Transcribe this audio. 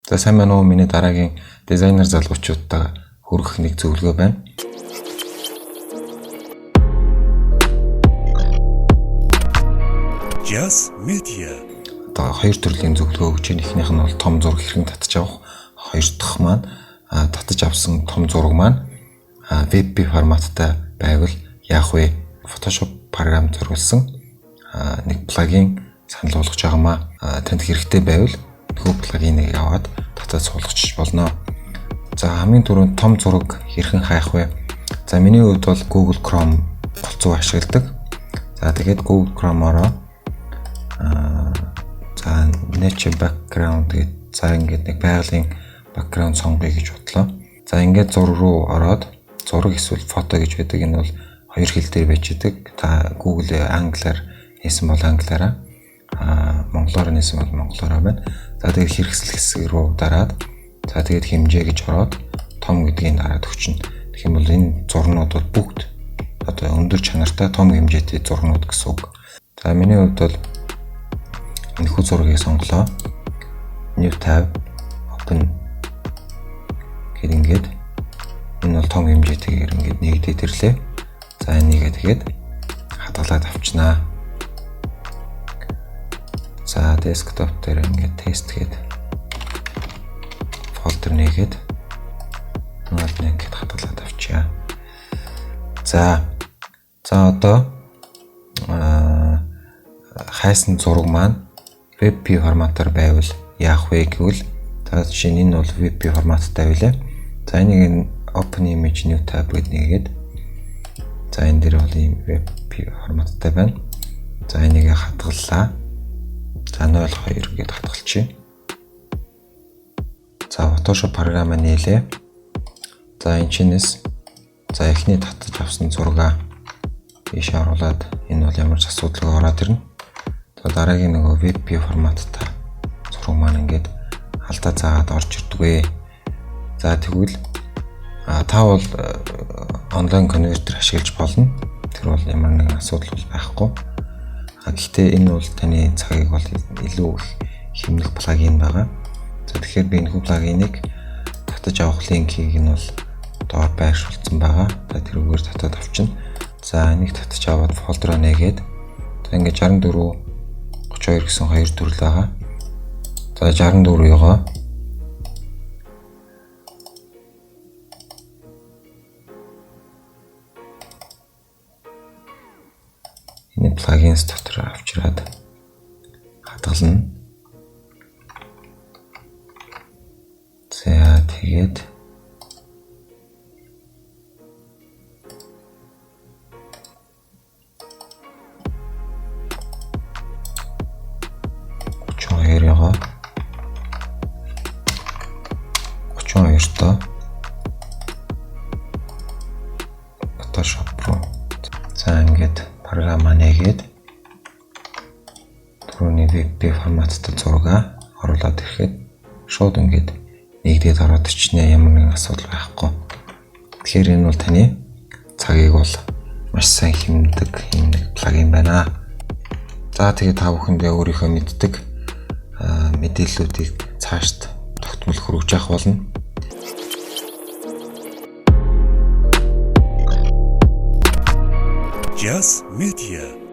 За сайн байна уу, миний дараагийн дизайнер залуучуудтай хүргэх нэг зөвлөгөө байна. Just Media. Одоо хоёр төрлийн зөвлөгөө өгч байна. Эхнийх нь бол том зураг хэрхэн татаж авах. Хоёр дахь маань татаж авсан том зураг маань WebP форматтай байвал яах вэ? Photoshop програм зориулсан нэг плагин санал болгож байгаамаа. Танд хэрэгтэй байвал нөхөө плагиныг аваад татаж суулгачих болно. За хамгийн түрүүнд том зураг хэрхэн хайх вэ? За миний хувьд бол Google Chrome голцоо ашигладаг. За тэгээд Google Chrome-ороо за nature background гэдэг за ингээд нэг байгалийн background сонгоё гэж бодлоо. За ингээд зураг руу ороод зураг эсвэл фото гэж байдаг. Энэ бол хоёр хэл дээр байж идэг. Та Google англиар нээсэн бол англиараа, монголоор нээсэн бол монголоороо байна. За тэгээд хэрэгсэл хэсэг рүү дараад за тэгээд хэмжээ гэж ороод том гэдгийг дараад өгчнө. Тэгэх юм бол энэ зурнууд бол бүгд одоо өндөр чанартай том хэмжээтэй зурнууд гэсэн үг. За миний хувьд бол энэхүү зургийг сонголоо. New tab open гэд ингээд энэ бол том хэмжээтэйгээр ингээд нэгдээд ирлээ. За энийгээ тэгээд хадгалаад авчнаа. За desktop дээр ингээд тест гээд фолдер нэгээд наад нэгэд хадгалаад авчаа. За одоо хайсан зураг маань WebP форматаар байвал яах вэ гэвэл за жишээ нь энэ бол WebP форматтай байлаа. За энийг open image new tab гэд нэгээд за энэ дээр бол ийм WebP форматтай байна. За энийг хадгаллаа. За 02 гэд хадгалчихъя. За Photoshop програм нээлээ. За энэ чинээс за эхний татаж авсан зургаа ийш оруулаад энэ бол ямар ч асуудалгүй ороод ирнэ. За дараагийн нөгөө WebP форматтай зураг маань ингээд алдаа заагаад орж ирдэг вэ. За тэгвэл та бол онлайн конвертер ашиглаж болно. Тэр бол ямар нэгэн асуудал байхгүй. Гэхдээ энэ бол таны цагийг бол илүү хэмнэх плагин байгаа. За тэгэхээр би энэ плагиныг татаж авах линкийг нь бол доор байршуулсан байгаа. За тэрүүгээр татаад авчна. За энийг татаж аваад фолдероо нээгээд за ингээд 64 32 гэсэн хоёр төрөл байгаа. За 64-ийгоо энэ плагинс дотор авчираад хадгална. За тэгээд хоёроо 32-тоо Photoshop руу за ингээд програма нээгээд түрүүний WebP форматтай зураг оруулаад ирэхэд шууд ингээд нэгдээд ороод ирчихнэ. Ямар нэгэн асуудал байхгүй. Тэгэхээр энэ бол таны цагийг бол маш сайн хэмнэдэг юм нэг плагин байна. За тэгээд та бүхэндээ өөрийнхөө мэддэг мэдээллүүдийг цаашд тогтмол хүргэж явах болно. Just Media.